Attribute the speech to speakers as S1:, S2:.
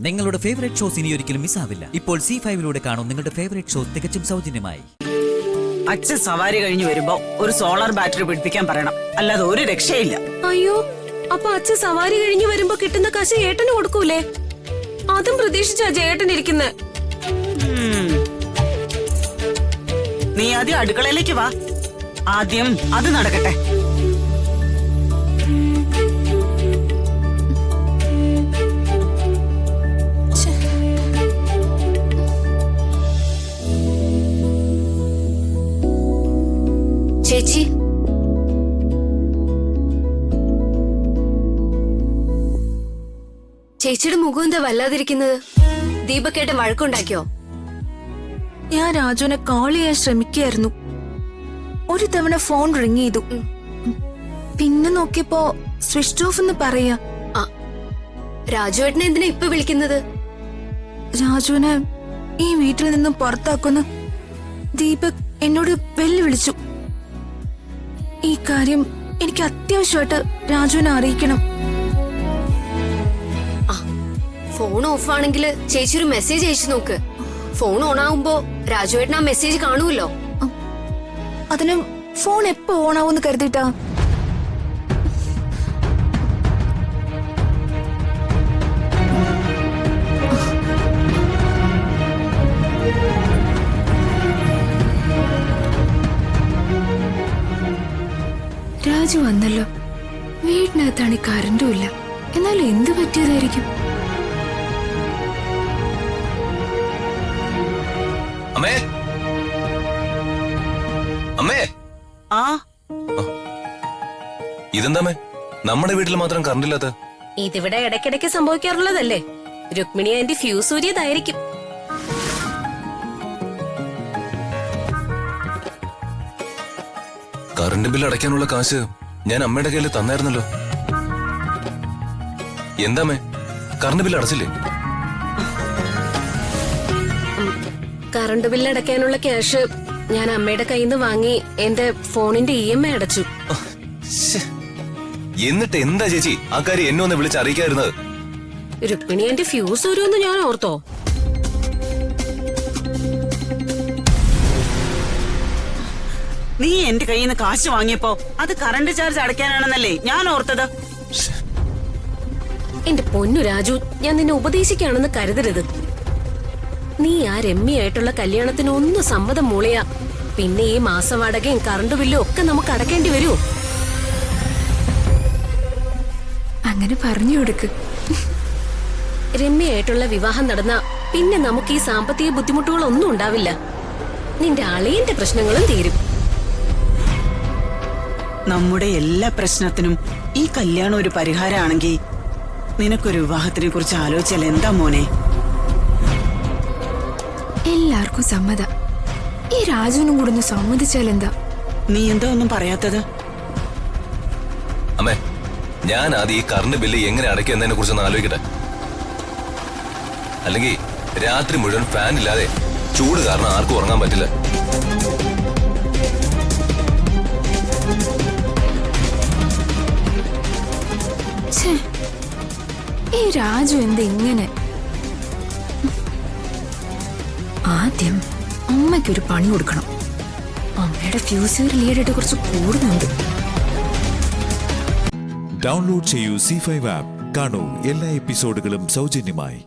S1: നിങ്ങളുടെ favourite shows ഇനി ഒരിക്കലും മിസ്സാവില്ല. ഇപ്പോൾ C5 കാണും നിങ്ങളുടെ ഫേവറേറ്റ് ഷോസ് തികച്ചും സൗജന്യമായി.
S2: അച്ഛൻ സവാരി കഴിഞ്ഞു വരുമ്പോ ഒരു സോളാർ ബാറ്ററി പിടിപ്പിക്കാൻ പറയണം, അല്ലാതെ ഒരു രക്ഷയില്ല.
S3: അയ്യോ, അപ്പൊ അച്ഛൻ സവാരി കഴിഞ്ഞു വരുമ്പോ കിട്ടുന്ന കാശ് ഏട്ടന് കൊടുക്കൂലേ? അതും പ്രതീക്ഷിച്ചാ ജേട്ടൻ ഇരിക്കുന്നെ.
S2: നീ ആദ്യം അടുക്കളയിലേക്ക് വാ, ആദ്യം അത് നടക്കട്ടെ.
S3: ചേച്ചി, ചേച്ചിയുടെ മുഖം എന്താ വല്ലാതിരിക്കുന്നത്? ദീപക്കേട്ടൻ വഴക്കുണ്ടാക്കിയോ?
S4: ഞാൻ രാജുവിനെ കോൾ ചെയ്യാൻ ശ്രമിക്കുകയായിരുന്നു. ഒരു തവണ ഫോൺ റിങ് ചെയ്തു, പിന്നെ നോക്കിയപ്പോ സ്വിച്ച് ഓഫ് എന്ന് പറയാ.
S3: രാജുവേട്ടനെ എന്തിനാ ഇപ്പൊ വിളിക്കുന്നത്?
S4: രാജുവിനെ ഈ വീട്ടിൽ നിന്നും പുറത്താക്കുന്നു ദീപക് എന്നോട് വെല്ലുവിളിച്ചു. ഈ കാര്യം എനിക്ക് അത്യാവശ്യമായിട്ട് രാജുവിനെ അറിയിക്കണം.
S3: ഫോൺ ഓഫ് ആണെങ്കിൽ ചേച്ചി ഒരു മെസ്സേജ് അയച്ചു നോക്ക്. ഫോൺ ഓൺ ആവുമ്പോ രാജുവേട്ടൻ ആ മെസ്സേജ് കാണുമല്ലോ.
S4: അതിന് ഫോൺ എപ്പോ ഓൺ ആവുമെന്ന് കരുതിട്ടാ? രാജു വന്നല്ലോ. വീടിനകത്താണ് കറണ്ടും ഇല്ല. എന്നാലും എന്ത് പറ്റിയതായിരിക്കും?
S5: അമ്മേ, അമ്മേ.
S2: ആ,
S5: ഇതെന്താ നമ്മുടെ വീട്ടിൽ മാത്രം കറണ്ട് ഇല്ലാത്ത?
S3: ഇതിവിടെ ഇടയ്ക്കിടയ്ക്ക് സംഭവിക്കാറുള്ളതല്ലേ. രുക്മിണി ആന്റി ഫ്യൂസ് ഊരിയതായിരിക്കും.
S5: കറണ്ട് ബില്ല് അടയ്ക്കാനുള്ള കാശ് ഞാൻ അമ്മയുടെ കയ്യിൽ തന്നായിരുന്നല്ലോ. എന്താമ്മേ, കറണ്ട് ബില്ല് അടച്ചില്ലേ?
S3: കറണ്ട് ബില്ല് അടയ്ക്കാനുള്ള ക്യാഷ് ഞാൻ അമ്മയുടെ കയ്യിൽ നിന്ന് വാങ്ങി എന്റെ ഫോണിന്റെ EMI അടച്ചു.
S5: എന്നിട്ട് എന്താ ചേച്ചി ആ കാര്യം എന്നെ ഒന്ന് വിളിച്ച് അറിയിക്കായിരുന്നത്?
S3: രുക്മിണി ആന്റി ഫ്യൂസ് ഊരുമെന്ന് ഞാൻ ഓർത്തോ?
S2: നീ എന്റെ കയ്യിൽ നിന്ന് കാശ് വാങ്ങിയപ്പോ അത് കറണ്ട് ചാർജ് അടയ്ക്കാനാണെന്നല്ലേ ഞാൻ ഓർത്തത്.
S3: എന്റെ പൊന്നു രാജു, ഞാൻ നിന്നെ ഉപദേശിക്കാണെന്ന് കരുതരുത്. നീ ആ രമ്യയായിട്ടുള്ള കല്യാണത്തിന് ഒന്ന് സമ്മതം മൂളിയാ പിന്നെ ഈ മാസവാടകയും കറണ്ട് ബില്ലും ഒക്കെ നമുക്ക് അടക്കേണ്ടി വരൂ.
S4: അങ്ങനെ പറഞ്ഞു കൊടുക്ക്.
S3: രമ്യയായിട്ടുള്ള വിവാഹം നടന്ന പിന്നെ നമുക്ക് ഈ സാമ്പത്തിക ബുദ്ധിമുട്ടുകളൊന്നും ഉണ്ടാവില്ല. നിന്റെ അളിയന്റെ പ്രശ്നങ്ങളും തീരും.
S2: നമ്മുടെ എല്ലാ പ്രശ്നത്തിനും ഈ കല്യാണം ഒരു പരിഹാരമാണെങ്കിൽ നിനക്കൊരു വിവാഹത്തിനെ കുറിച്ച് ആലോചിച്ചാൽ എന്താ മോനെ?
S4: എല്ലാവർക്കും സമ്മത. ഈ രാജുവിനും കൂടെ ഒന്ന് സമ്മതിച്ചാൽ എന്താ?
S2: നീ എന്താ ഒന്നും പറയാത്തത്?
S5: അമ്മേ, ഞാൻ ആദ്യം ഈ കറണ്ട് ബില്ല് എങ്ങനെ അടയ്ക്കുക എന്നതിനെ കുറിച്ചൊന്ന് ആലോചിക്കട്ടെ. അല്ലെങ്കിൽ രാത്രി മുഴുവൻ ഫാൻ ഇല്ലാതെ ചൂട് കാരണം ആർക്കും ഉറങ്ങാൻ പറ്റില്ല.
S4: ഈ രാജു എന്താ ഇങ്ങനെ? ആദ്യം അമ്മയ്ക്കൊരു പണി കൊടുക്കണം. അമ്മയുടെ ഫ്യൂസ് ലീഡായിട്ട് കുറച്ച് കൂടുന്നുണ്ട്.
S6: ഡൗൺലോഡ് ചെയ്യൂ C5 ആപ്പ്. കാണൂ എല്ലാ എപ്പിസോഡുകളും സൗജന്യമായി.